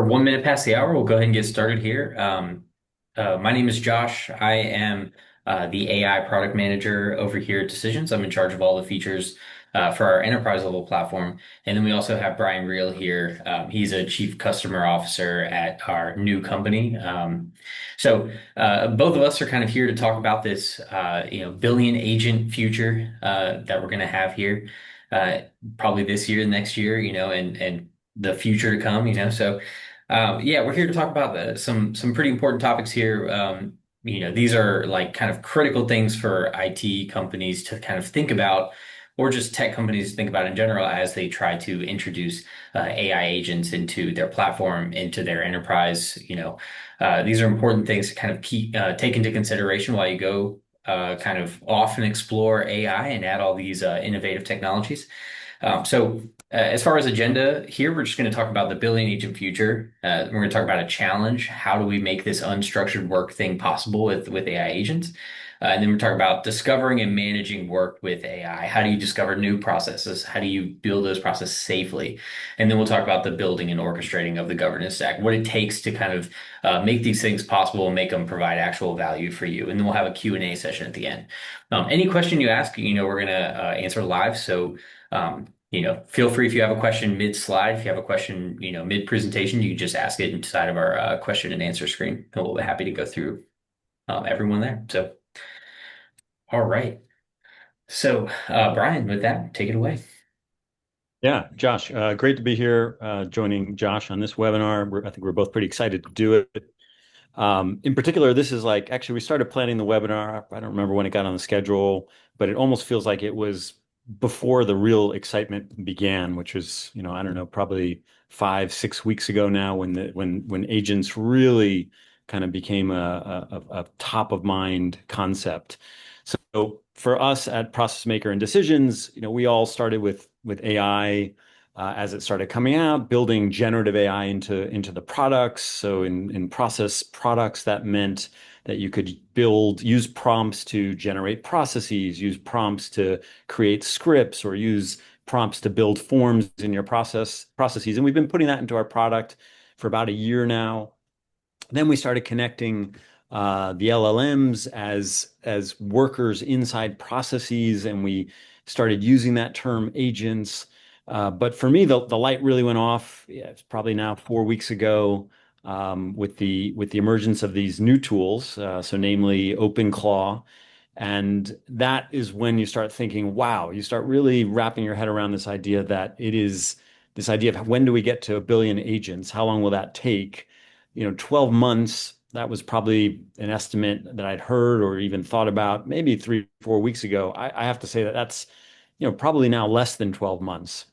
1 minute past the hour. We'll go ahead and get started here. My name is Josh. I am the AI product manager over here at Decisions. I'm in charge of all the features for our enterprise level platform. And then we also have Brian Reel here. He's a chief customer officer at our new company. Both of us are kind of here to talk about this, billion agent future that we're going to have here, uh, probably this year, next year, and the future to come, yeah, we're here to talk about some pretty important topics here. These are like kind of critical things for IT companies to kind of think about, or just tech companies to think about in general as they try to introduce AI agents into their platform, into their enterprise. These are important things to kind of take into consideration while you go kind of off and explore AI and add all these innovative technologies. As far as agenda here, we're just going to talk about the billion agent future. We're going to talk about a challenge. How do we make this unstructured work thing possible with AI agents? And then we're talking about discovering and managing work with AI. How do you discover new processes? How do you build those processes safely? And then we'll talk about the building and orchestrating of the governance stack, what it takes to kind of make these things possible and make them provide actual value for you. And then we'll have a Q&A session at the end. Any question you ask, we're going to answer live. Feel free if you have a question mid-slide, if you have a question, mid-presentation, you can just ask it inside of our question and answer screen, and we'll be happy to go through everyone there. All right. Brian, with that, take it away. Yeah, Josh, great to be here, joining Josh on this webinar. I think we're both pretty excited to do it. In particular, this is like, actually, we started planning the webinar. I don't remember when it got on the schedule, but it almost feels like it was before the real excitement began, which was, I don't know, probably 5, 6 weeks ago now when agents really kind of became a top of mind concept. So for us at Process Maker and Decisions, we all started with AI as it started coming out, building generative AI into the products. So in process products, that meant that you could use prompts to generate processes, use prompts to create scripts, or use prompts to build forms in your processes. And we've been putting that into our product for about a year now. Then we started connecting the LLMs as workers inside processes, and we started using that term agents. But for me, the light really went off. Yeah, it's probably now 4 weeks ago, with the emergence of these new tools, so namely OpenClaw. And that is when you start thinking, wow, you start really wrapping your head around this idea that it is this idea of when do we get to a billion agents? How long will that take? 12 months, that was probably an estimate that I'd heard or even thought about maybe 3, 4 weeks ago. I have to say that that's, probably now less than 12 months.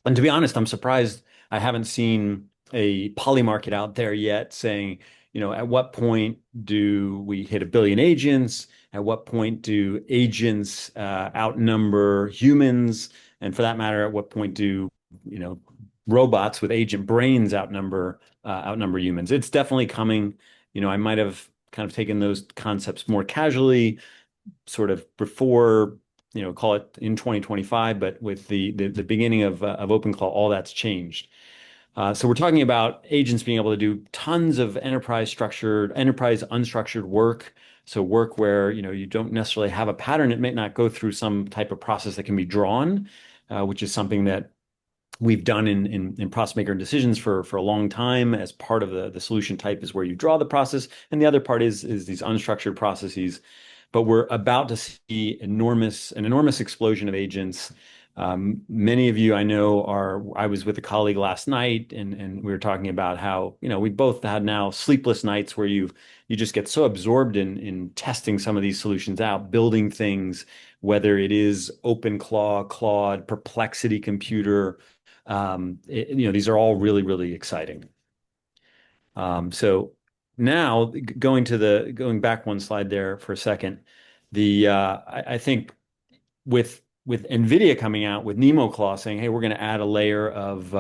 And to be honest, I'm surprised I haven't seen a poly market out there yet saying, at what point do we hit a billion agents? At what point do agents outnumber humans? And for that matter, at what point do, robots with agent brains outnumber humans? It's definitely coming. I might have kind of taken those concepts more casually, sort of before, call it in 2025, but with the beginning of OpenClaw, all that's changed. So we're talking about agents being able to do tons of enterprise unstructured work. So work where, you don't necessarily have a pattern. It may not go through some type of process that can be drawn, which is something that we've done in Process Maker and Decisions for a long time. As part of the solution type is where you draw the process, and the other part is these unstructured processes. But we're about to see an enormous explosion of agents. Many of you I know I was with a colleague last night, and we were talking about how, we both had now sleepless nights where you just get so absorbed in testing some of these solutions out, building things, whether it is OpenClaw, Claude, Perplexity Computer. These are all really, really exciting. So now going back one slide there for a second, I think with NVIDIA coming out with NemoClaw saying, hey, we're going to add a layer of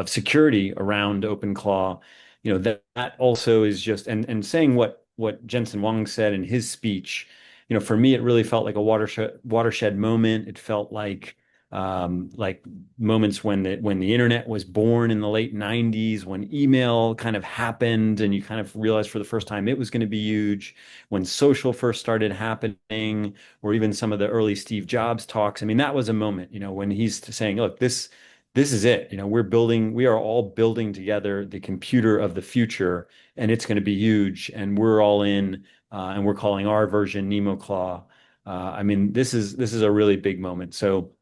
security around OpenClaw, that also is just, and saying what Jensen Huang said in his speech, for me, it really felt like a watershed moment. It felt like like moments when the internet was born in the late 90s, when email kind of happened and you kind of realized for the first time it was going to be huge, when social first started happening, or even some of the early Steve Jobs talks. I mean, that was a moment, when he's saying, look, this is it. We are all building together the computer of the future, and it's going to be huge, and we're all in, and we're calling our version Nemo Claw. I mean, this is a really big moment. So,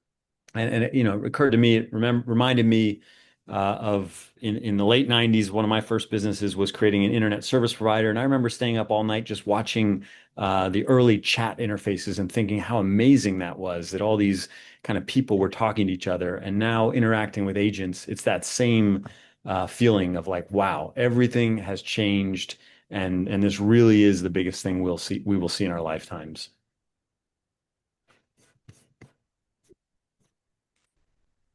and it, it occurred to me, it reminded me of in the late 90s, one of my first businesses was creating an internet service provider. And I remember staying up all night just watching the early chat interfaces and thinking how amazing that was, that all these kind of people were talking to each other. And now interacting with agents, it's that same feeling of like, wow, everything has changed. And this really is the biggest thing we will see in our lifetimes.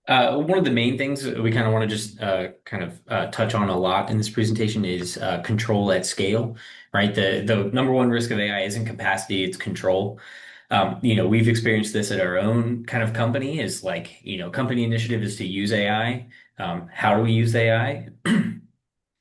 One of the main things that we kind of want to just touch on a lot in this presentation is control at scale, right? The number one risk of AI isn't capacity, it's control. We've experienced this at our own kind of company is like, company initiative is to use AI. How do we use AI?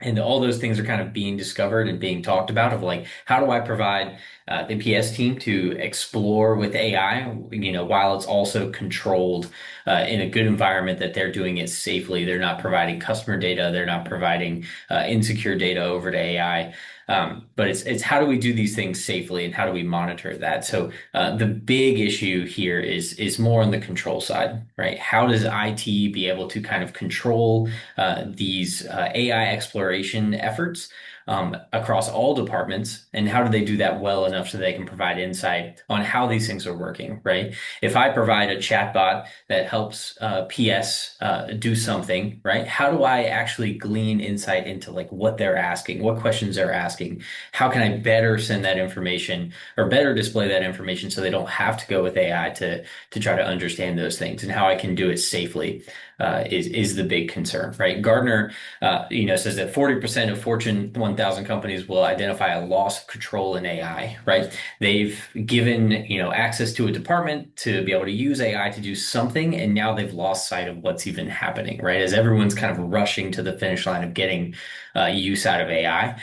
And all those things are kind of being discovered and being talked about of like, how do I provide the PS team to explore with AI, while it's also controlled in a good environment that they're doing it safely. They're not providing customer data. They're not providing insecure data over to AI. But it's how do we do these things safely and how do we monitor that? So the big issue here is more on the control side, right? How does IT be able to kind of control these AI exploration efforts across all departments, and how do they do that well enough so they can provide insight on how these things are working, right? If I provide a chatbot that helps PS do something, right? How do I actually glean insight into like what they're asking, what questions they're asking? How can I better send that information or better display that information so they don't have to go with AI to try to understand those things, and how I can do it safely is the big concern, right? Gartner, says that 40% of Fortune 1000 companies will identify a loss of control in AI, right? They've given, access to a department to be able to use AI to do something, and now they've lost sight of what's even happening, right? As everyone's kind of rushing to the finish line of getting use out of AI,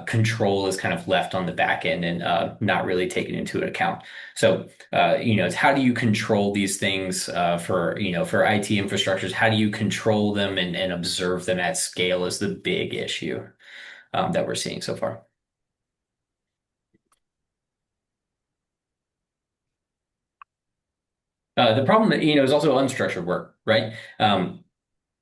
control is kind of left on the back end and not really taken into account. So, it's how do you control these things for IT infrastructures? How do you control them and observe them at scale is the big issue that we're seeing so far. The problem, is also unstructured work, right?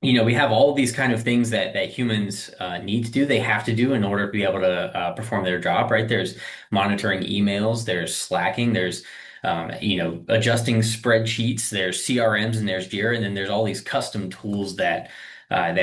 We have all these kind of things that humans need to do. They have to do in order to be able to perform their job, right? There's monitoring emails, there's slacking, there's adjusting spreadsheets, there's CRMs, and there's Jira, and then there's all these custom tools that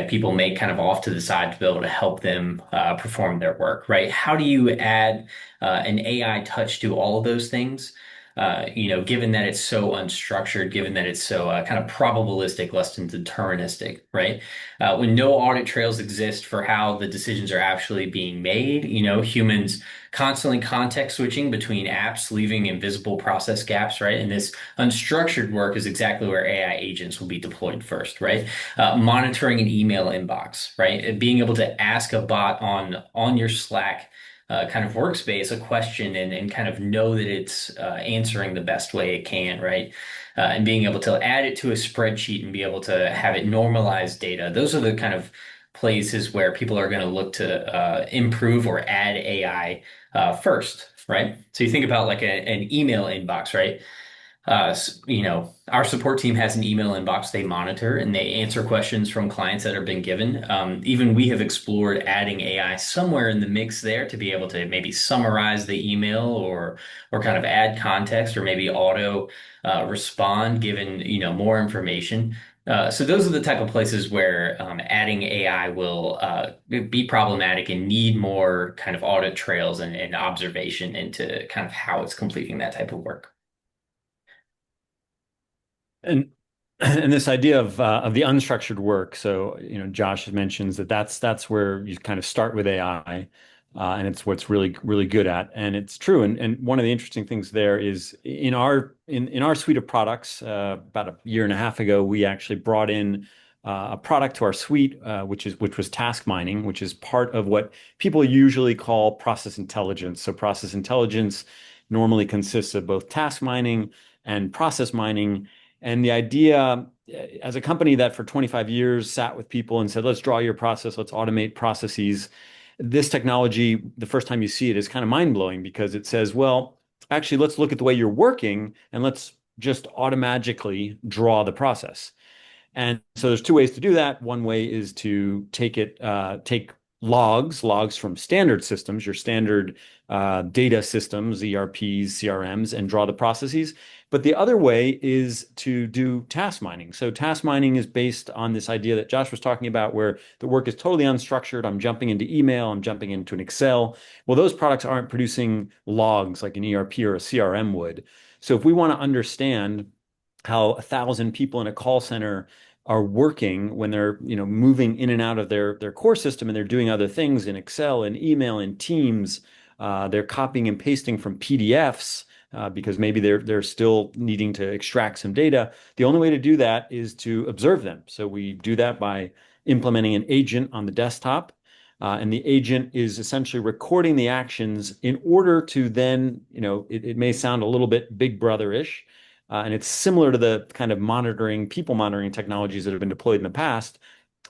people make kind of off to the side to be able to help them perform their work, right? How do you add an AI touch to all of those things? Given that it's so unstructured, given that it's so kind of probabilistic, less than deterministic, right? When no audit trails exist for how the decisions are actually being made, humans constantly context switching between apps, leaving invisible process gaps, right? And this unstructured work is exactly where AI agents will be deployed first, right? Monitoring an email inbox, right? Being able to ask a bot on your Slack kind of workspace a question and kind of know that it's answering the best way it can, right? And being able to add it to a spreadsheet and be able to have it normalize data. Those are the kind of places where people are going to look to improve or add AI first, right? So you think about like an email inbox, right? Our support team has an email inbox they monitor and they answer questions from clients that have been given. Even we have explored adding AI somewhere in the mix there to be able to maybe summarize the email or kind of add context or maybe auto respond given more information. So those are the type of places where adding AI will be problematic and need more kind of audit trails and observation into kind of how it's completing that type of work. And and this idea of the unstructured work. So, Josh mentions that that's where you kind of start with AI. And it's what's really good at. And it's true. And one of the interesting things there is in our suite of products, about a year and a half ago, we actually brought in a product to our suite, which was task mining, which is part of what people usually call process intelligence. So process intelligence normally consists of both task mining and process mining. And the idea, as a company that for 25 years sat with people and said, let's draw your process, let's automate processes. This technology, the first time you see it, is kind of mind-blowing because it says, well, actually, let's look at the way you're working and let's just automatically draw the process. And so there's two ways to do that. One way is to take logs from standard systems, your standard data systems, ERPs, CRMs, and draw the processes. But the other way is to do task mining. So task mining is based on this idea that Josh was talking about, where the work is totally unstructured. I'm jumping into email, I'm jumping into an Excel. Well, those products aren't producing logs like an ERP or a CRM would. So if we want to understand how 1,000 people in a call center are working when they're, moving in and out of their core system and they're doing other things in Excel and email and Teams. They're copying and pasting from PDFs because maybe they're still needing to extract some data. The only way to do that is to observe them. So we do that by implementing an agent on the desktop. And the agent is essentially recording the actions in order to then, it may sound a little bit Big Brother-ish, and it's similar to the kind of people monitoring technologies that have been deployed in the past.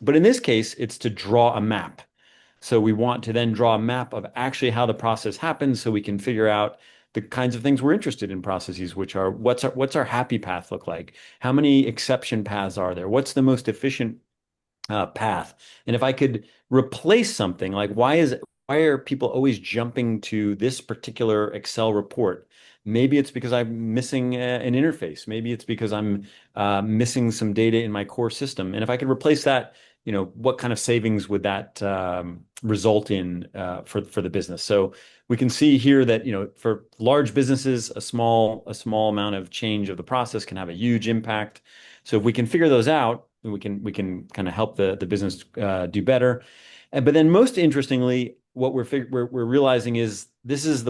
But in this case, it's to draw a map. So we want to then draw a map of actually how the process happens so we can figure out the kinds of things we're interested in processes, which are what's our happy path look like? How many exception paths are there? What's the most efficient path? And if I could replace something, like why are people always jumping to this particular Excel report? Maybe it's because I'm missing an interface. Maybe it's because I'm missing some data in my core system. And if I could replace that, what kind of savings would that result in for the business? So we can see here that, for large businesses, a small amount of change of the process can have a huge impact. So if we can figure those out, we can kind of help the business do better. But then most interestingly, what we're realizing is this is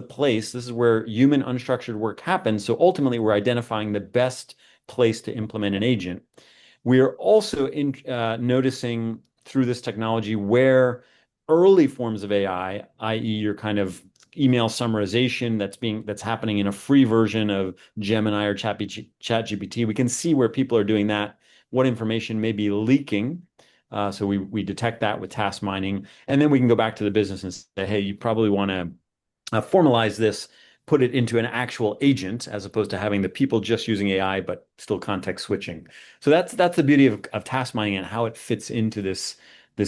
where human unstructured work happens. So ultimately, we're identifying the best place to implement an agent. We are also noticing through this technology where early forms of AI, i.e., your kind of email summarization that's happening in a free version of Gemini or ChatGPT, we can see where people are doing that, what information may be leaking. So we detect that with task mining, and then we can go back to the business and say, hey, you probably want to formalize this, put it into an actual agent as opposed to having the people just using AI but still context switching. So that's the beauty of task mining and how it fits into this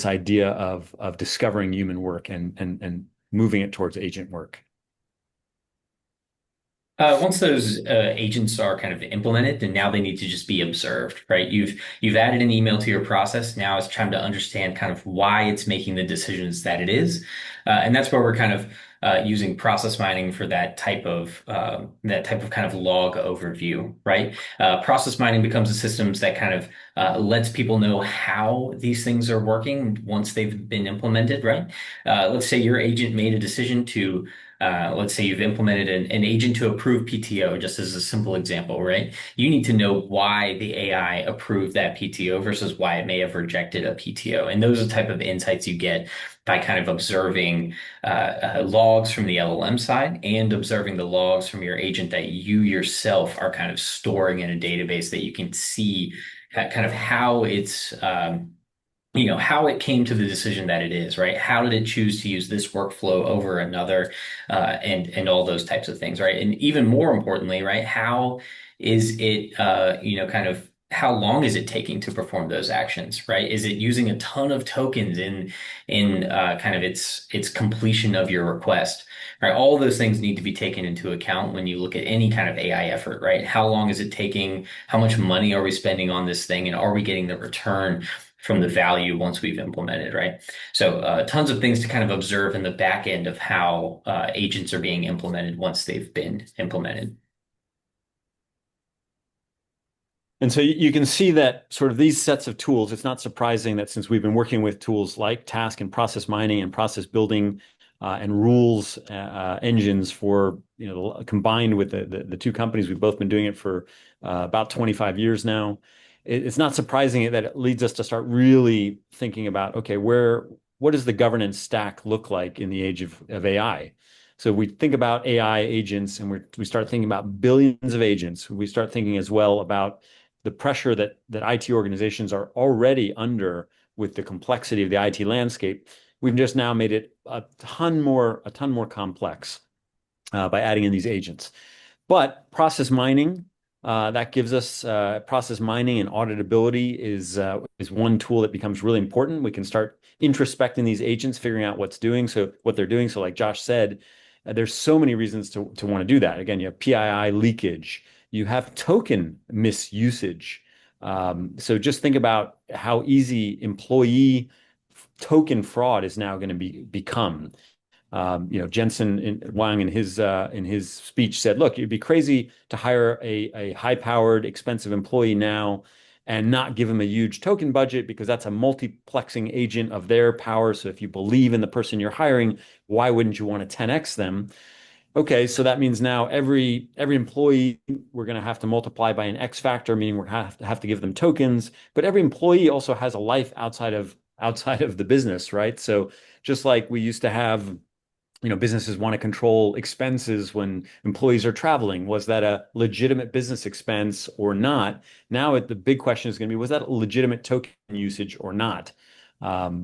idea of discovering human work and moving it towards agent work. Once those agents are kind of implemented, then now they need to just be observed, right? You've added an email to your process. Now it's time to understand kind of why it's making the decisions that it is, and that's where we're kind of using process mining for that type of kind of log overview, right? Process mining becomes a systems that kind of lets people know how these things are working once they've been implemented, right? Let's say your agent made a decision to let's say you've implemented an agent to approve PTO, just as a simple example, right? You need to know why the AI approved that PTO versus why it may have rejected a PTO. And those are the type of insights you get by kind of observing logs from the LLM side and observing the logs from your agent that you yourself are kind of storing in a database that you can see kind of how it's how it came to the decision that it is, right? How did it choose to use this workflow over another, and all those types of things, right? And even more importantly, right, how is it, kind of how long is it taking to perform those actions, right? Is it using a ton of tokens in kind of its completion of your request, right? All of those things need to be taken into account when you look at any kind of AI effort, right? How long is it taking? How much money are we spending on this thing, and are we getting the return from the value once we've implemented, right? So tons of things to kind of observe in the back end of how agents are being implemented once they've been implemented. And so you can see that sort of these sets of tools, it's not surprising that since we've been working with tools like task and process mining and process building and rules engines for, combined with the two companies. We've both been doing it for about 25 years now. It's not surprising that it leads us to start really thinking about, okay, what does the governance stack look like in the age of AI? So we think about AI agents and we start thinking about billions of agents. We start thinking as well about the pressure that IT organizations are already under with the complexity of the IT landscape. We've just now made it a ton more complex by adding in these agents. But process mining, that gives us process mining and auditability is one tool that becomes really important. We can start introspecting these agents, figuring out what they're doing. So, like Josh said, there's so many reasons to want to do that. Again, you have PII leakage, you have token misusage. So just think about how easy employee token fraud is now going to become. Jensen Wang in his speech said, "Look, it'd be crazy to hire a high-powered, expensive employee now and not give him a huge token budget because that's a multiplexing agent of their power. So if you believe in the person you're hiring, why wouldn't you want to 10x them?" Okay, so that means now every employee we're going to have to multiply by an X factor, meaning we're have to give them tokens. But every employee also has a life outside of the business, right? So just like we used to have, businesses want to control expenses when employees are traveling. Was that a legitimate business expense or not? Now the big question is going to be, was that a legitimate token usage or not?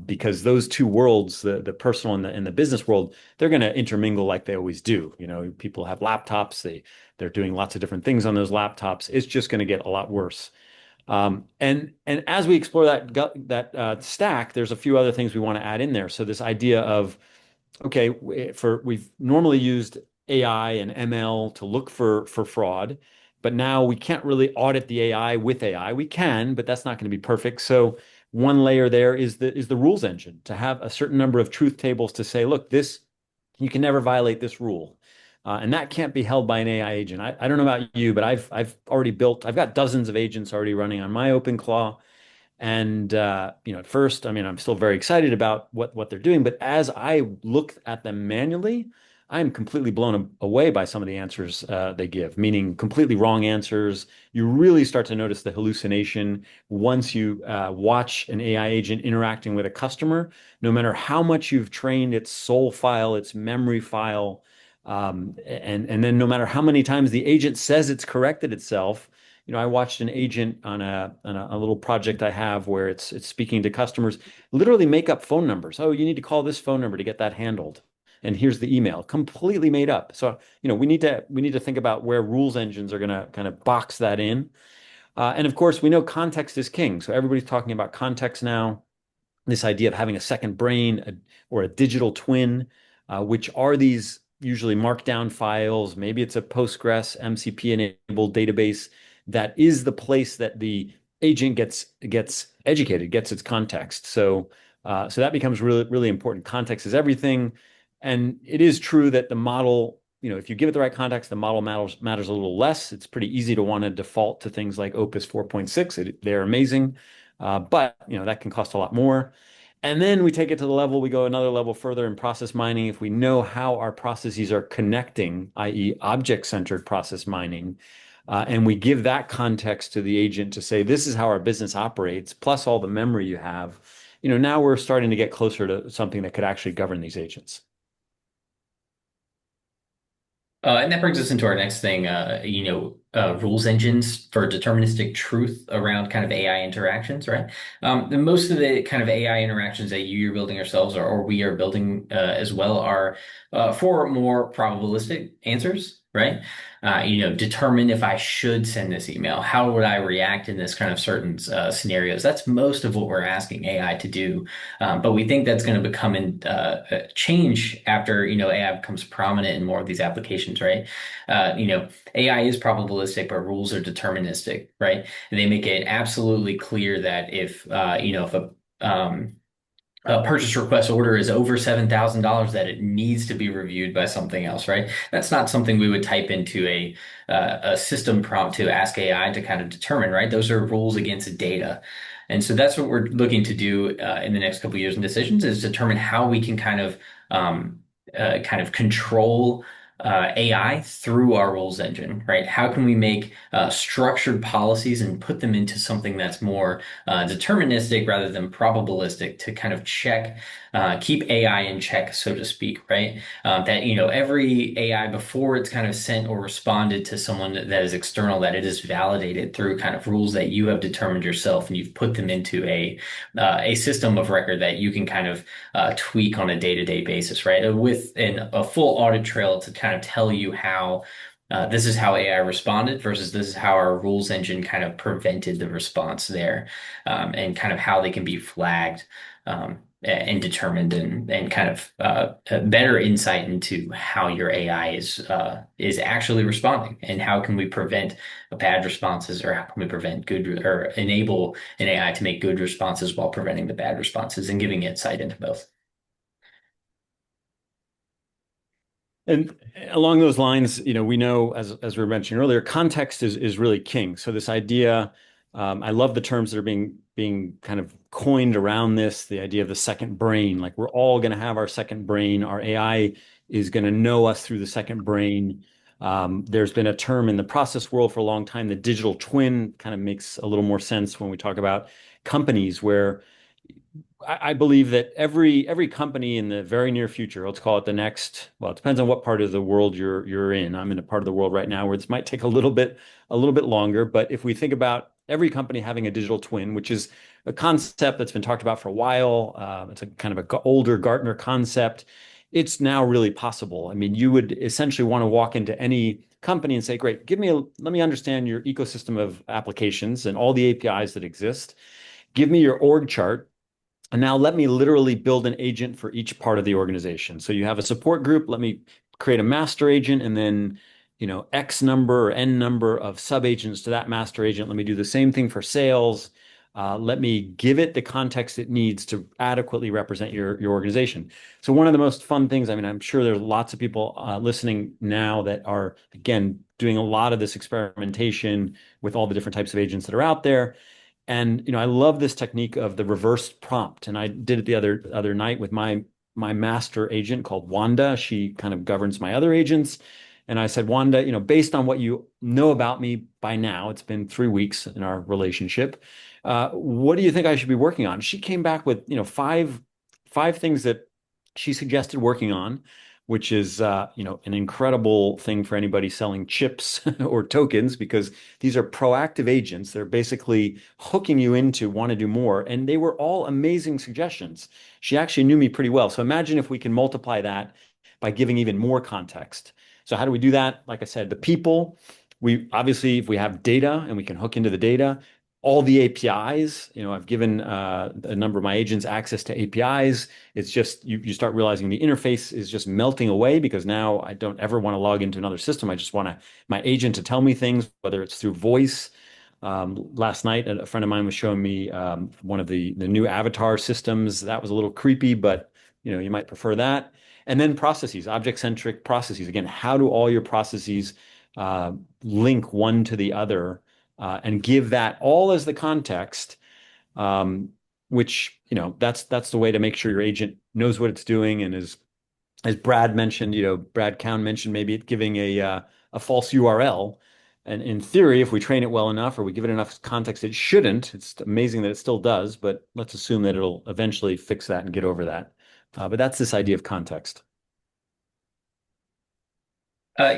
Because those two worlds, the personal and the business world, they're going to intermingle like they always do. People have laptops, they're doing lots of different things on those laptops. It's just going to get a lot worse. And as we explore that stack, there's a few other things we want to add in there. So this idea of, okay, we've normally used AI and ML to look for fraud, but now we can't really audit the AI with AI. We can, but that's not going to be perfect. So one layer there is the rules engine, to have a certain number of truth tables to say, look, this you can never violate this rule. And that can't be held by an AI agent. I don't know about you, but I've got dozens of agents already running on my OpenClaw. And at first, I mean, I'm still very excited about what they're doing, but as I look at them manually, I'm completely blown away by some of the answers they give, meaning completely wrong answers. You really start to notice the hallucination once you watch an AI agent interacting with a customer, no matter how much you've trained its soul file, its memory file, and then no matter how many times the agent says it's corrected itself. I watched an agent on a little project I have where it's speaking to customers, literally make up phone numbers. Oh, you need to call this phone number to get that handled. And here's the email, completely made up. So, we need to think about where rules engines are going to kind of box that in. And of course, we know context is king. So everybody's talking about context now, this idea of having a second brain or a digital twin, which are these usually markdown files. Maybe it's a Postgres MCP enabled database that is the place that the agent gets educated, gets its context. So that becomes really, really important. Context is everything. And it is true that the model, if you give it the right context, the model matters a little less. It's pretty easy to want to default to things like Opus 4.6. They're amazing. But that can cost a lot more. And then we take it to we go another level further in process mining. If we know how our processes are connecting, i.e., object-centered process mining, and we give that context to the agent to say, this is how our business operates, plus all the memory you have, now we're starting to get closer to something that could actually govern these agents. And that brings us into our next thing, rules engines for deterministic truth around kind of AI interactions, right? And most of the kind of AI interactions that you're building ourselves or we are building as well are for more probabilistic answers, right? Determine if I should send this email. How would I react in this kind of certain scenarios? That's most of what we're asking AI to do. But we think that's going to become change after, AI becomes prominent in more of these applications, right? AI is probabilistic, but rules are deterministic, right? And they make it absolutely clear that if a purchase request order is over $7,000, that it needs to be reviewed by something else, right? That's not something we would type into a system prompt to ask AI to kind of determine, right? Those are rules against data. And so that's what we're looking to do in the next couple of years in decisions is determine how we can kind of kind of control AI through our rules engine, right? How can we make structured policies and put them into something that's more deterministic rather than probabilistic to kind of check, keep AI in check, so to speak, right? That, every AI before it's kind of sent or responded to someone that is external, that it is validated through kind of rules that you have determined yourself and you've put them into a system of record that you can kind of tweak on a day-to-day basis, right? With a full audit trail to kind of tell you how this is how AI responded versus this is how our rules engine kind of prevented the response there, and kind of how they can be flagged. And determined and kind of a better insight into how your AI is actually responding and how can we prevent bad responses or how can we prevent good or enable an AI to make good responses while preventing the bad responses and giving insight into both. And along those lines, we know as we were mentioning earlier, context is really king. So this idea, I love the terms that are being kind of coined around this, the idea of the second brain. Like we're all going to have our second brain. Our AI is going to know us through the second brain. There's been a term in the process world for a long time, the digital twin kind of makes a little more sense when we talk about companies where I believe that every company in the very near future, let's call it the next, well, it depends on what part of the world you're in. I'm in a part of the world right now where this might take a little bit longer. But if we think about every company having a digital twin, which is a concept that's been talked about for a while, it's a kind of a older Gartner concept. It's now really possible. I mean, you would essentially want to walk into any company and say, "Great, let me understand your ecosystem of applications and all the APIs that exist. Give me your org chart." And now let me literally build an agent for each part of the organization. So you have a support group. Let me create a master agent and then, X number or N number of sub agents to that master agent. Let me do the same thing for sales. Let me give it the context it needs to adequately represent your organization. So one of the most fun things, I mean, I'm sure there's lots of people listening now that are, again, doing a lot of this experimentation with all the different types of agents that are out there. And I love this technique of the reverse prompt. And I did it the other night with my master agent called Wanda. She kind of governs my other agents. And I said, Wanda, based on what you know about me by now, it's been 3 weeks in our relationship. What do you think I should be working on? She came back with, five things that she suggested working on, which is, an incredible thing for anybody selling chips or tokens because these are proactive agents. They're basically hooking you into want to do more. And they were all amazing suggestions. She actually knew me pretty well. So imagine if we can multiply that by giving even more context. So how do we do that? Like I said, the people, we obviously, if we have data and we can hook into the data, all the APIs, I've given a number of my agents access to APIs. It's just you start realizing the interface is just melting away because now I don't ever want to log into another system. I just want my agent to tell me things, whether it's through voice. Last night, a friend of mine was showing me one of the new avatar systems. That was a little creepy, but you might prefer that. And then processes, object-centric processes. Again, how do all your processes uh, link one to the other and give that all as the context? um, which that's the way to make sure your agent knows what it's doing and is, as Brad mentioned, Brad Cowan mentioned maybe it giving a false URL. And in theory, if we train it well enough or we give it enough context, it shouldn't. It's amazing that it still does, but let's assume that it'll eventually fix that and get over that. But that's this idea of context. A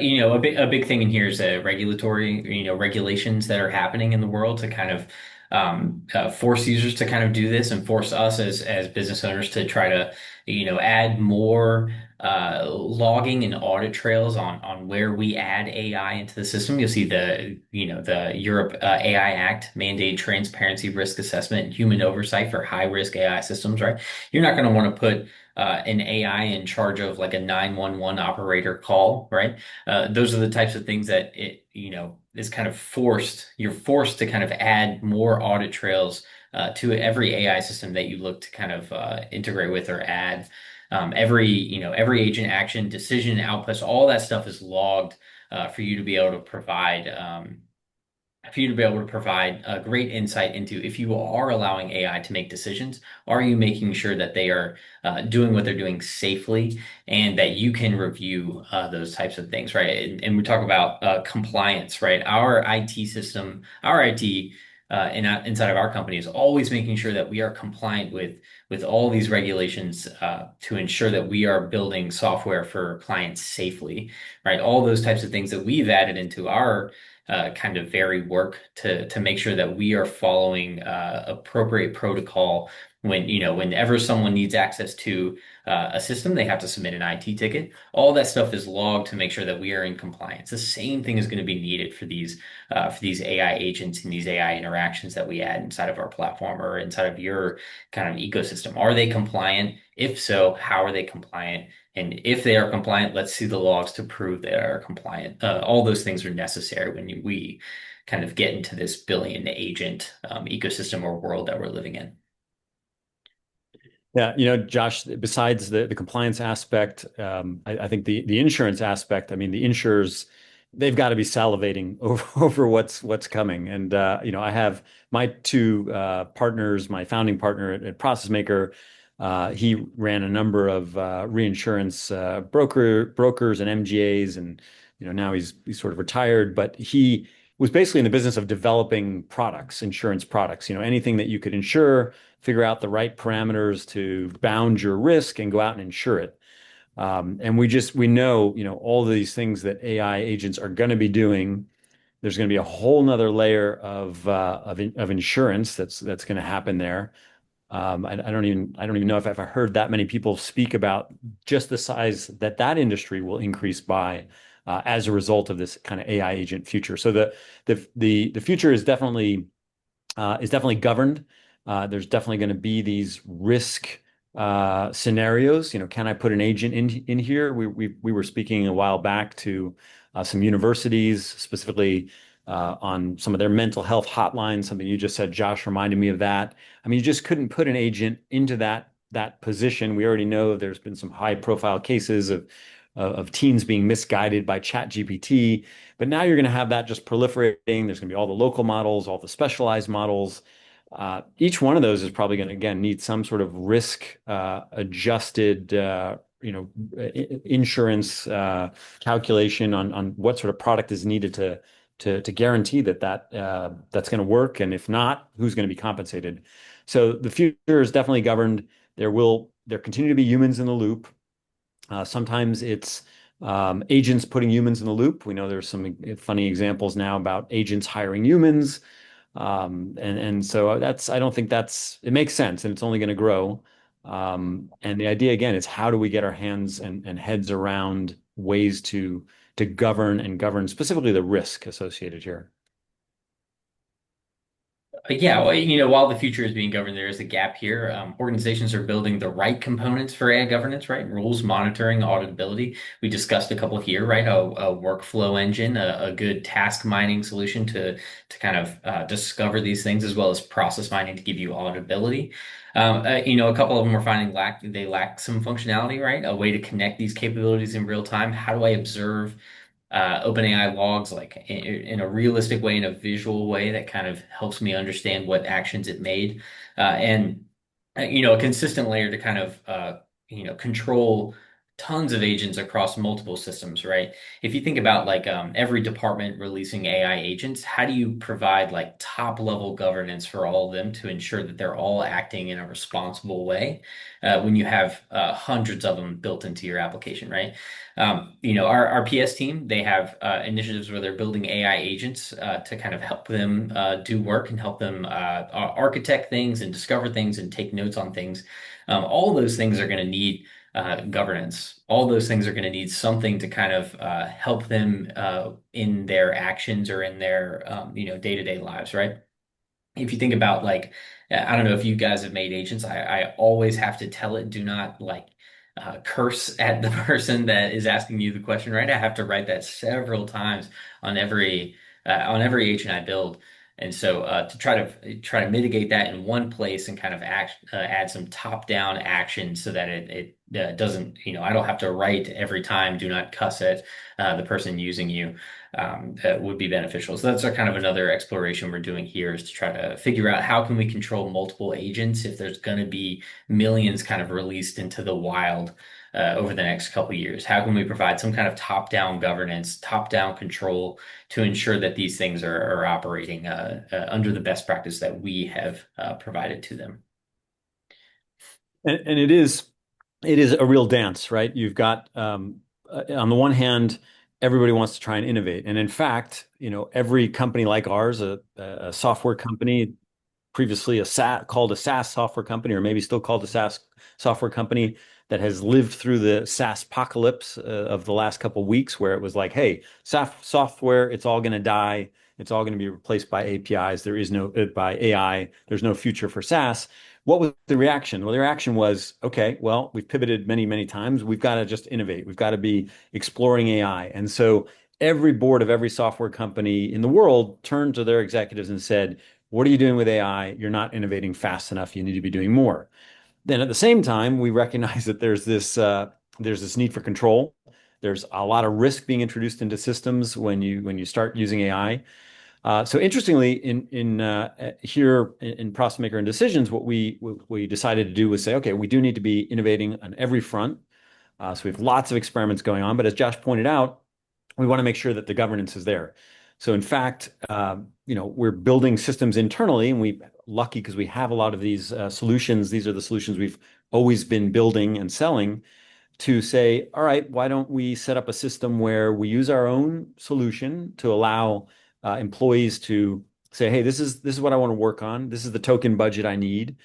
big thing in here is regulatory, regulations that are happening in the world to kind of force users to kind of do this and force us as business owners to try to, add more logging and audit trails on where we add AI into the system. You'll see the Europe AI Act mandate transparency, risk assessment, and human oversight for high risk AI systems, right? You're not going to want to put an AI in charge of like a 911 operator call, right? Those are the types of things that is kind of forced. You're forced to kind of add more audit trails to every AI system that you look to kind of integrate with or add. Every agent action, decision, outputs, all that stuff is logged for you to be able to provide. for you to be able to provide a great insight into if you are allowing AI to make decisions, are you making sure that they are doing what they're doing safely and that you can review those types of things, right? And we talk about compliance, right? Our IT system, our IT inside of our company is always making sure that we are compliant with all these regulations to ensure that we are building software for clients safely, right? All those types of things that we've added into our kind of very work to make sure that we are following appropriate protocol when whenever someone needs access to a system, they have to submit an IT ticket. All that stuff is logged to make sure that we are in compliance. The same thing is going to be needed for these AI agents and these AI interactions that we add inside of our platform or inside of your kind of ecosystem. Are they compliant? If so, how are they compliant? And if they are compliant, let's see the logs to prove they are compliant. All those things are necessary when we kind of get into this billion agent ecosystem or world that we're living in. Yeah, Josh, besides the compliance aspect, I think the insurance aspect, I mean, the insurers, they've got to be salivating over what's coming. And I have my two partners, my founding partner at Process Maker, he ran a number of reinsurance brokers and MGAs, and now he's sort of retired, but he was basically in the business of developing products, insurance products, anything that you could insure, figure out the right parameters to bound your risk and go out and insure it. And we know, all of these things that AI agents are going to be doing. There's going to be a whole nother layer of insurance that's going to happen there. I don't even know if I've ever heard that many people speak about just the size that industry will increase by as a result of this kind of AI agent future. So the future is definitely governed. There's definitely going to be these risk scenarios. Can I put an agent in here? We were speaking a while back to some universities, specifically on some of their mental health hotlines. Something you just said, Josh, reminded me of that. I mean, you just couldn't put an agent into that position. We already know there's been some high profile cases of teens being misguided by Chat GPT. But now you're going to have that just proliferating. There's going to be all the local models, all the specialized models. Each one of those is probably going to, again, need some sort of risk adjusted, insurance calculation on what sort of product is needed to guarantee that's going to work. And if not, who's going to be compensated? So the future is definitely governed. There continue to be humans in the loop. Sometimes it's agents putting humans in the loop. We know there's some funny examples now about agents hiring humans. And so I don't think it makes sense and it's only going to grow. And the idea again is how do we get our hands and heads around ways to govern specifically the risk associated here. But yeah, well, while the future is being governed, there is a gap here. Organizations are building the right components for AI governance, right? Rules, monitoring, auditability. We discussed a couple here, right? A workflow engine, a good task mining solution to kind of discover these things, as well as process mining to give you auditability. A couple of them are finding they lack some functionality, right? A way to connect these capabilities in real time. How do I observe OpenAI logs like in a realistic way, in a visual way that kind of helps me understand what actions it made, and a consistent layer to kind of control tons of agents across multiple systems, right? If you think about like every department releasing AI agents, how do you provide like top level governance for all of them to ensure that they're all acting in a responsible way when you have hundreds of them built into your application, right? Our PS team, they have initiatives where they're building AI agents to kind of help them do work and help them architect things and discover things and take notes on things. All those things are going to need governance. All those things are going to need something to kind of help them in their actions or in their day-to-day lives, right? If you think about like, I don't know if you guys have made agents. I always have to tell it, do not like curse at the person that is asking you the question, right? I have to write that several times on every agent I build. And so to try to mitigate that in one place and kind of add some top-down action so that it doesn't, I don't have to write every time, do not cuss at the person using you, would be beneficial. So that's kind of another exploration we're doing here is to try to figure out how can we control multiple agents if there's going to be millions kind of released into the wild over the next couple of years. How can we provide some kind of top-down governance, top-down control to ensure that these things are operating under the best practice that we have provided to them? And it is a real dance, right? You've got on the one hand, everybody wants to try and innovate, and in fact, every company like ours, a software company, previously called a SaaS software company, or maybe still called a SaaS software company that has lived through the SaaS apocalypse of the last couple of weeks, where it was like, hey, SaaS software, it's all going to die. It's all going to be replaced by APIs. There is no by AI. There's no future for SaaS. What was the reaction? Well, the reaction was, okay, well, we've pivoted many, many times. We've got to just innovate. We've got to be exploring AI. And so every board of every software company in the world turned to their executives and said, what are you doing with AI? You're not innovating fast enough. You need to be doing more. Then at the same time, we recognize that there's this need for control. There's a lot of risk being introduced into systems when you start using AI. So interestingly, in here in Process Maker and Decisions, what we decided to do was say, okay, we do need to be innovating on every front. So we have lots of experiments going on, but as Josh pointed out, we want to make sure that the governance is there. So in fact, we're building systems internally, and we lucky because we have a lot of these solutions. These are the solutions we've always been building and selling to say, all right, why don't we set up a system where we use our own solution to allow employees to say, hey, this is what I want to work on. This is the token budget I need.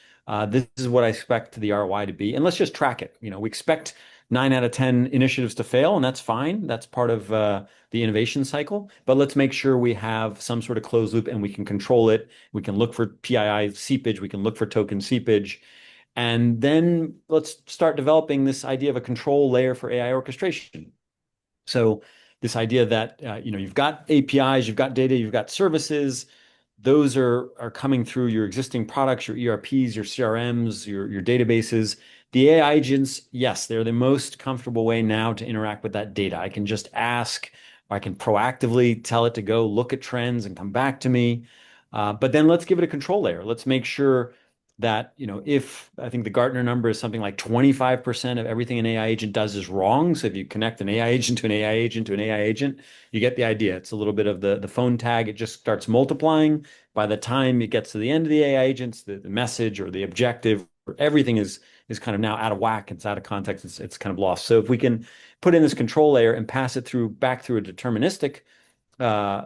This is what I expect the ROI to be, and let's just track it. We expect 9 out of 10 initiatives to fail, and that's fine. That's part of the innovation cycle. But let's make sure we have some sort of closed loop and we can control it. We can look for PII seepage. We can look for token seepage. And then let's start developing this idea of a control layer for AI orchestration. So this idea that you've got APIs, you've got data, you've got services. Those are coming through your existing products, your ERPs, your CRMs, your databases. The AI agents, yes, they're the most comfortable way now to interact with that data. I can just ask, or I can proactively tell it to go look at trends and come back to me. But then let's give it a control layer. Let's make sure that, if I think the Gartner number is something like 25% of everything an AI agent does is wrong. So if you connect an AI agent to an AI agent to an AI agent, you get the idea. It's a little bit of the phone tag. It just starts multiplying. By the time it gets to the end of the AI agents, the message or the objective, or everything is kind of now out of whack. It's out of context. It's kind of lost. So if we can put in this control layer and pass it back through a deterministic uh,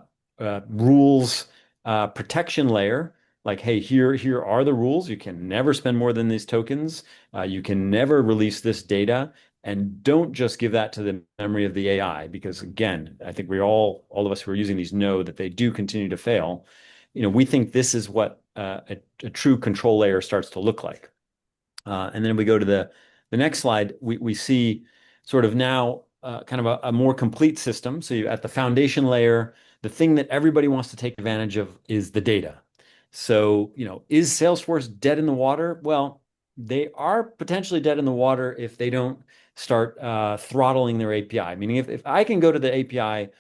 rules protection layer, like, hey, here are the rules. You can never spend more than these tokens. You can never release this data. And don't just give that to the memory of the AI, because again, I think all of us who are using these know that they do continue to fail. We think this is what a true control layer starts to look like. And then we go to the next slide. We see sort of now kind of a more complete system. So at the foundation layer, the thing that everybody wants to take advantage of is the data. So, is Salesforce dead in the water? Well, they are potentially dead in the water if they don't start throttling their API. Meaning, if I can go to the API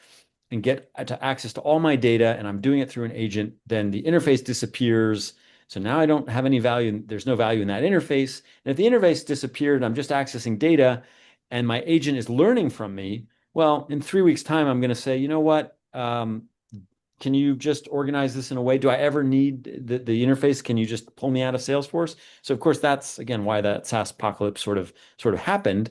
and get to access to all my data and I'm doing it through an agent, then the interface disappears. So now I don't have any value. There's no value in that interface. And if the interface disappeared, I'm just accessing data and my agent is learning from me. Well, in 3 weeks' time, I'm going to say, you know what? Can you just organize this in a way? Do I ever need the interface? Can you just pull me out of Salesforce? So of course, that's again why that SaaS apocalypse sort of happened.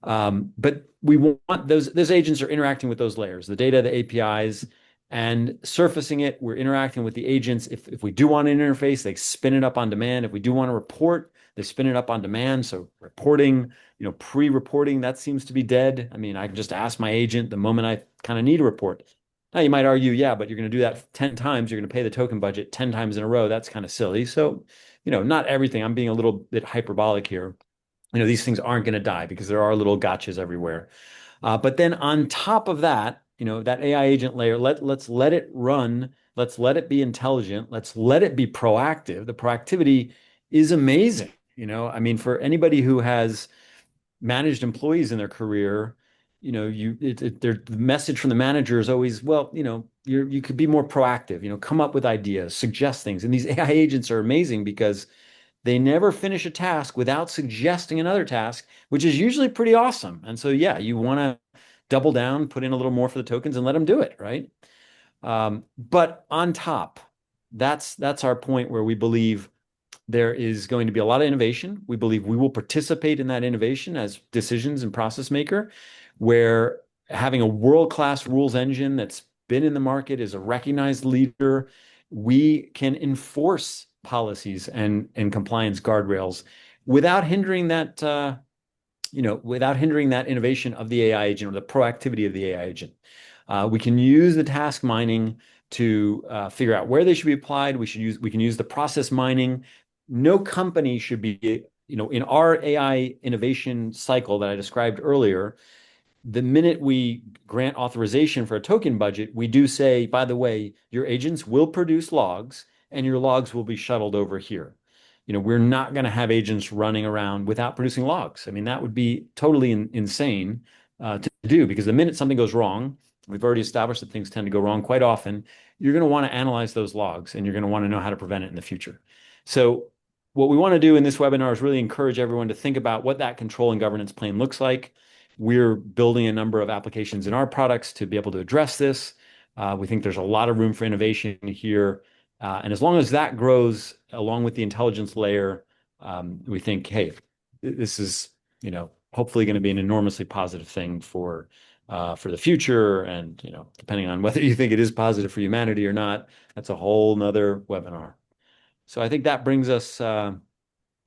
But we want those agents are interacting with those layers, the data, the APIs, and surfacing it. We're interacting with the agents. If we do want an interface, they spin it up on demand. If we do want to report, they spin it up on demand. So reporting, pre-reporting, that seems to be dead. I mean, I can just ask my agent the moment I kind of need a report. Now you might argue, yeah, but you're going to do that 10 times. You're going to pay the token budget 10 times in a row. That's kind of silly. So, not everything. I'm being a little bit hyperbolic here. These things aren't going to die because there are little gotchas everywhere. But then on top of that, that AI agent layer, let's let it run Let's let it be intelligent. Let's let it be proactive. The proactivity is amazing. I mean, for anybody who has managed employees in their career, the message from the manager is always, well, you could be more proactive, come up with ideas, suggest things. And these AI agents are amazing because they never finish a task without suggesting another task, which is usually pretty awesome. And so, yeah, you want to double down, put in a little more for the tokens and let them do it, right? But on top, that's our point where we believe there is going to be a lot of innovation. We believe we will participate in that innovation as decisions and process maker, where having a world-class rules engine that's been in the market is a recognized leader, we can enforce policies and compliance guardrails without hindering that innovation of the AI agent or the proactivity of the AI agent. We can use the task mining to figure out where they should be applied. We can use the process mining. No company should be, in our AI innovation cycle that I described earlier, the minute we grant authorization for a token budget, we do say, by the way, your agents will produce logs and your logs will be shuttled over here. We're not going to have agents running around without producing logs. I mean, that would be totally insane to do because the minute something goes wrong, we've already established that things tend to go wrong quite often. You're going to want to analyze those logs and you're going to want to know how to prevent it in the future. So, what we want to do in this webinar is really encourage everyone to think about what that control and governance plane looks like. We're building a number of applications in our products to be able to address this. We think there's a lot of room for innovation here. And as long as that grows along with the intelligence layer, we think, hey, this is, hopefully going to be an enormously positive thing for the future. And, depending on whether you think it is positive for humanity or not, that's a whole nother webinar. So I think that brings us now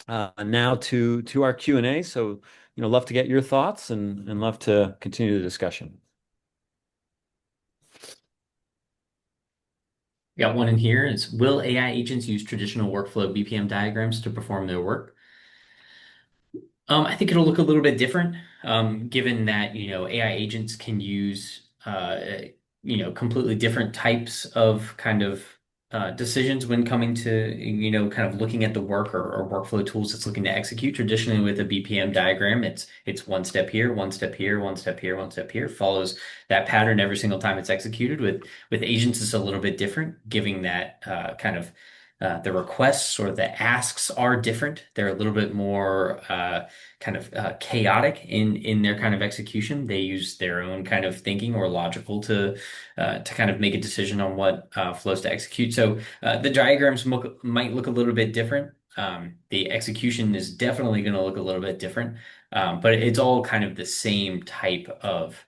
to our Q&A. So, love to get your thoughts and love to continue the discussion. Got one in here. It's, will AI agents use traditional workflow BPM diagrams to perform their work? I think it'll look a little bit different, given that, AI agents can use, completely different types of kind of decisions when coming to, kind of looking at the work or workflow tools it's looking to execute. Traditionally, with a BPM diagram, it's one step here, one step here, one step here, one step here, follows that pattern every single time it's executed. With agents, it's a little bit different, giving that kind of the requests or the asks are different. They're a little bit more kind of chaotic in their kind of execution. They use their own kind of thinking or logical to kind of make a decision on what flows to execute. So the diagrams might look a little bit different. The execution is definitely going to look a little bit different, but it's all kind of the same type of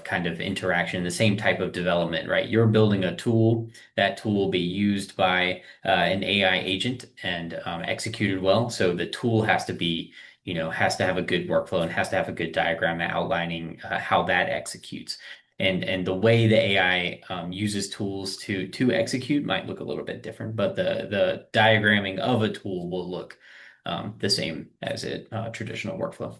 kind of interaction, the same type of development, right? You're building a tool. That tool will be used by an AI agent and executed well. So the tool has to be, has to have a good workflow and has to have a good diagram outlining how that executes. And the way the AI uses tools to execute might look a little bit different, but the diagramming of a tool will look the same as a traditional workflow.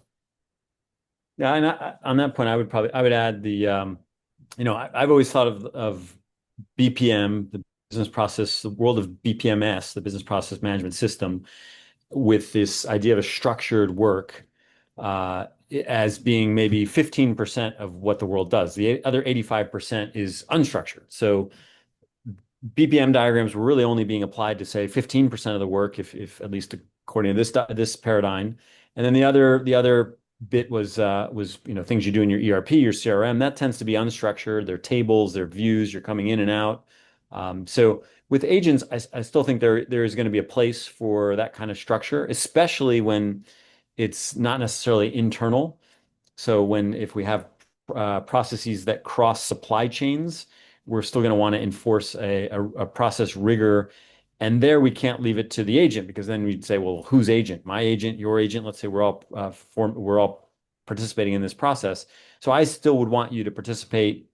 Yeah, and on that point, I would add I've always thought of BPM, the business process, the world of BPMS, the business process management system, with this idea of a structured work as being maybe 15% of what the world does. The other 85% is unstructured. So BPM diagrams were really only being applied to say 15% of the work, if at least according to this paradigm. And then the other bit was things you do in your ERP, your CRM. That tends to be unstructured. They're tables, they're views. You're coming in and out. So with agents, I still think there is going to be a place for that kind of structure, especially when it's not necessarily internal. So if we have processes that cross supply chains, we're still going to want to enforce a process rigor. And there we can't leave it to the agent because then we'd say, well, whose agent? My agent, your agent? Let's say we're all participating in this process. So I still would want you to participate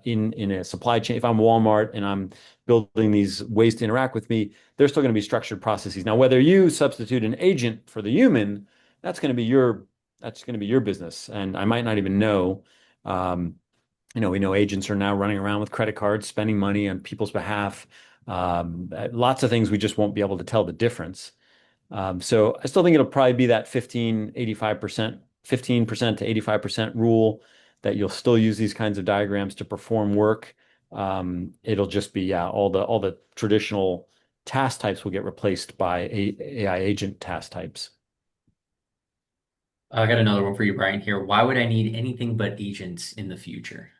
in a supply chain. If I'm Walmart and I'm building these ways to interact with me, there's still going to be structured processes. Now, whether you substitute an agent for the human, that's going to be your business, and I might not even know. We know agents are now running around with credit cards, spending money on people's behalf. Lots of things we just won't be able to tell the difference. So I still think it'll probably be that 15% to 85% rule that you'll still use these kinds of diagrams to perform work. It'll just be, yeah, all the traditional task types will get replaced by AI agent task types. I got another one for you, Brian, here. Why would I need anything but agents in the future?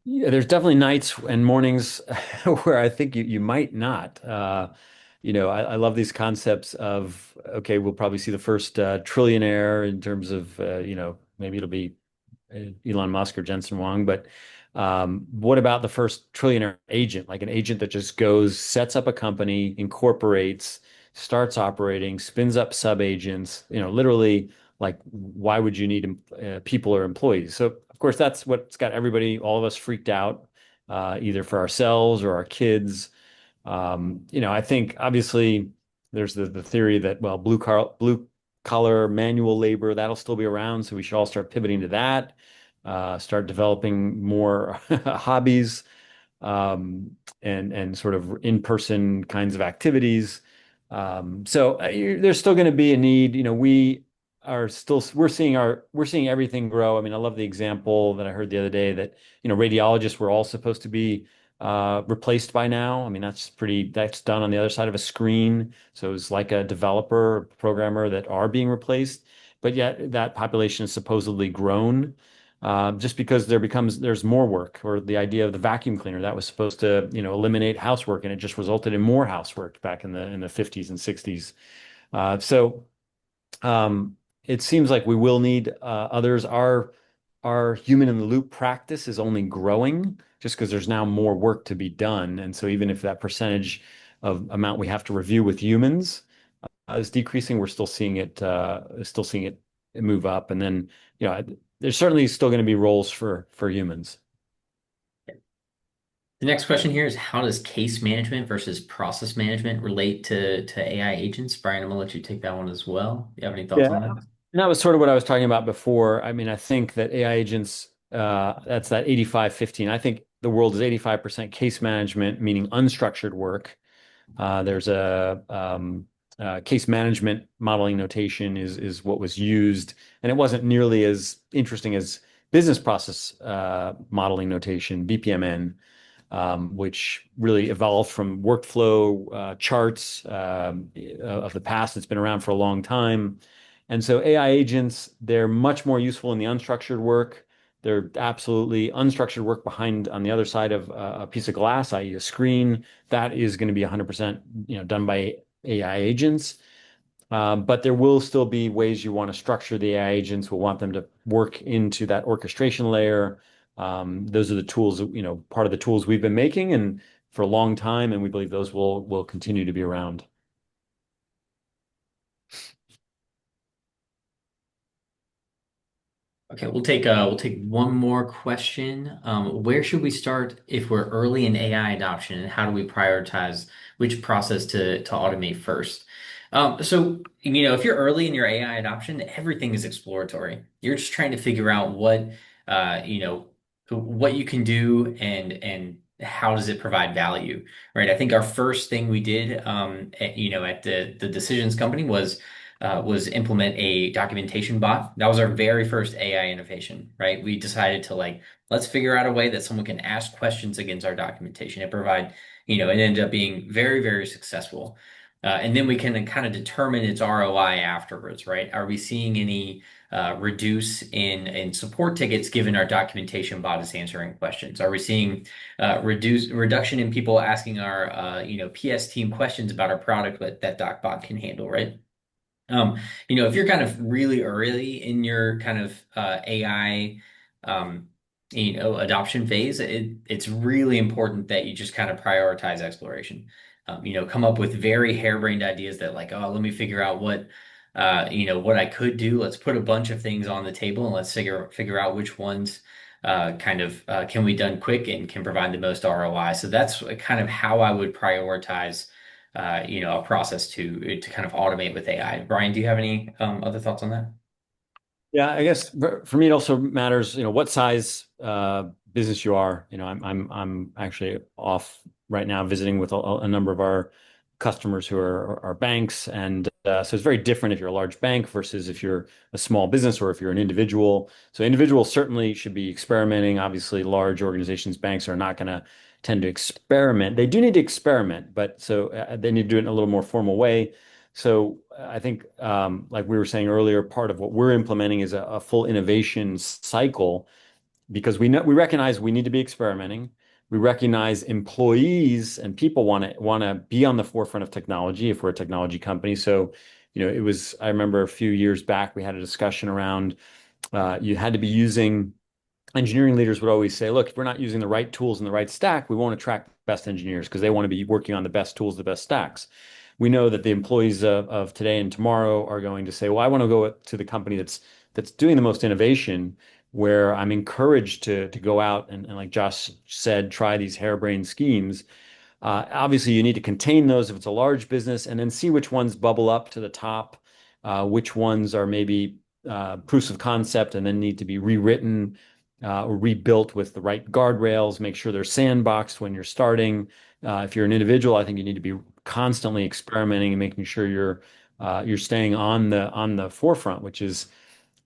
Yeah, there's definitely nights and mornings where I think you might not. I love these concepts of, okay, we'll probably see the first trillionaire in terms of, maybe it'll be Elon Musk or Jensen Huang, but what about the first trillionaire agent, like an agent that just goes, sets up a company, incorporates, starts operating, spins up sub-agents, literally, like, why would you need people or employees? So, of course, that's what's got everybody, all of us freaked out, either for ourselves or our kids. I think obviously there's the theory that, well, blue collar manual labor, that'll still be around, so we should all start pivoting to that, start developing more hobbies, and sort of in-person kinds of activities. There's still going to be a need. We're seeing everything grow. I mean, I love the example that I heard the other day that, radiologists were all supposed to be replaced by now. I mean, that's done on the other side of a screen. So it's like a developer or programmer that are being replaced, but yet that population is supposedly grown, just because there's more work, or the idea of the vacuum cleaner that was supposed to, eliminate housework, and it just resulted in more housework back in the 50s and 60s. So it seems like we will need others. Our human in the loop practice is only growing just because there's now more work to be done. And so even if that percentage of amount we have to review with humans is decreasing, we're still seeing it move up. And then, there's certainly still going to be roles for humans. The next question here is how does case management versus process management relate to AI agents? Brian, I'm gonna let you take that one as well. You have any thoughts on Yeah. that? And that was sort of what I was talking about before. I mean, I think that AI agents, that's that 85-15. I think the world is 85% case management, meaning unstructured work. There's a case management modeling notation is what was used, and it wasn't nearly as interesting as business process modeling notation, BPMN, which really evolved from workflow charts of the past. It's been around for a long time. And so AI agents, they're much more useful in the unstructured work. They're absolutely unstructured work behind on the other side of a piece of glass, i.e. a screen. That is going to be 100%, done by AI agents. But there will still be ways you want to structure the AI agents. We'll want them to work into that orchestration layer. Those are the tools, part of the tools we've been making and for a long time, and we believe those will continue to be around. Okay, we'll take one more question. Where should we start if we're early in AI adoption, and how do we prioritize which process to automate first? If you're early in your AI adoption, everything is exploratory. You're just trying to figure out uh, you know, what you can do and how does it provide value, right? I think our first thing we did, at the decisions company was implement a documentation bot. That was our very first AI innovation, right? We decided to let's figure out a way that someone can ask questions against our documentation and provide, it ended up being very, very successful. And then we can kind of determine its ROI afterwards, right? Are we seeing any reduce in support tickets given our documentation bot is answering questions? Are we seeing reduction in people asking our PS team questions about our product that DocBot can handle, right? Um, if you're kind of really early in your kind of AI, adoption phase, it's really important that you just kind of prioritize exploration. Come up with very harebrained ideas that oh, let me figure out what I could do. Let's put a bunch of things on the table and let's figure out which ones can be done quick and can provide the most ROI. So that's kind of how I would prioritize a process to kind of automate with AI. Brian, do you have any other thoughts on that? Yeah, I guess for me it also matters, what size business you are. I'm actually off right now visiting with a number of our customers who are banks, and so it's very different if you're a large bank versus if you're a small business or if you're an individual. So individuals certainly should be experimenting. Obviously, large organizations, banks are not going to tend to experiment. They do need to experiment, but so they need to do it in a little more formal way. So I think, like we were saying earlier, part of what we're implementing is a full innovation cycle because we recognize we need to be experimenting. We recognize employees and people want to be on the forefront of technology if we're a technology company. So, I remember a few years back we had a discussion around you had to be using engineering leaders would always say, look, if we're not using the right tools in the right stack, we won't attract the best engineers because they want to be working on the best tools, the best stacks. We know that the employees of today and tomorrow are going to say, well, I want to go to the company that's doing the most innovation, where I'm encouraged to go out and like Josh said, try these harebrained schemes. Obviously, you need to contain those if it's a large business, and then see which ones bubble up to the top, which ones are maybe proofs of concept and then need to be rewritten or rebuilt with the right guardrails. Make sure they're sandboxed when you're starting. If you're an individual, I think you need to be constantly experimenting and making sure you're staying on the forefront, which is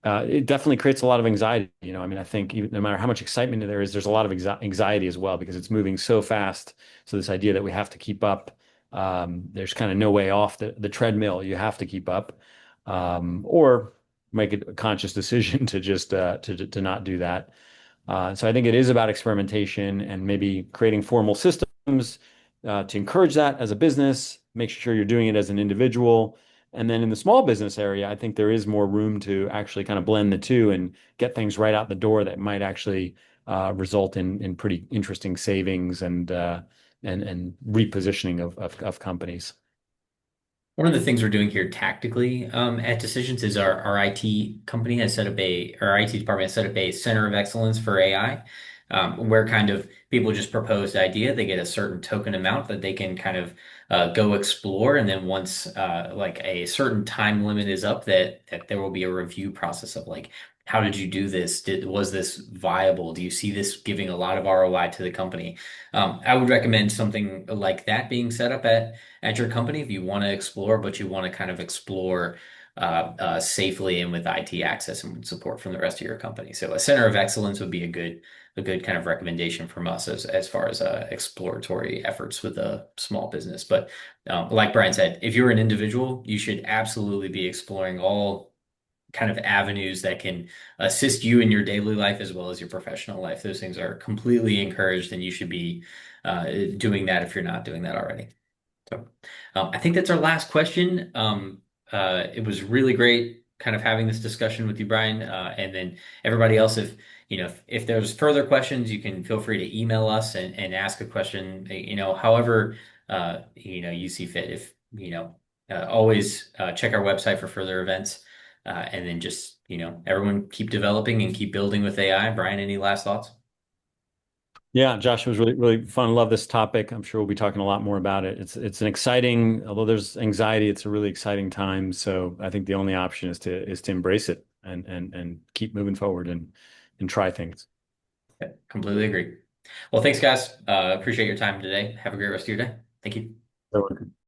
it definitely creates a lot of anxiety. I mean, I think no matter how much excitement there is, there's a lot of anxiety as well because it's moving so fast. So this idea that we have to keep up, there's kind of no way off the treadmill. You have to keep up, or make a conscious decision to just to not do that. So I think it is about experimentation and maybe creating formal systems to encourage that as a business, make sure you're doing it as an individual. And then in the small business area, I think there is more room to actually kind of blend the two and get things right out the door that might actually result in pretty interesting savings and repositioning of companies. One of the things we're doing here tactically at Decisions is our IT company has set up our IT department has set up a center of excellence for AI, where kind of people just propose the idea, they get a certain token amount that they can kind of go explore, and then once like a certain time limit is up, that there will be a review process of like, how did you do this? Was this viable? Do you see this giving a lot of ROI to the company? I would recommend something like that being set up at your company if you want to explore, but you want to kind of explore safely and with IT access and support from the rest of your company. So a center of excellence would be a good kind of recommendation from us as far as exploratory efforts with a small business. But like Brian said, if you're an individual, you should absolutely be exploring all kind of avenues that can assist you in your daily life as well as your professional life. Those things are completely encouraged, and you should be doing that if you're not doing that already. So, I think that's our last question. It was really great kind of having this discussion with you, Brian. And then everybody else, if there's further questions, you can feel free to email us and ask a question, however, you see fit. If, always check our website for further events. And then just, everyone keep developing and keep building with AI. Brian, any last thoughts? Yeah, Josh, it was really, really fun. Love this topic. I'm sure we'll be talking a lot more about it. It's an exciting, although there's anxiety, it's a really exciting time. So I think the only option is to embrace it and keep moving forward and try things. Yeah, completely agree. Well, thanks, guys. Appreciate your time today. Have a great rest of your day. Thank you. So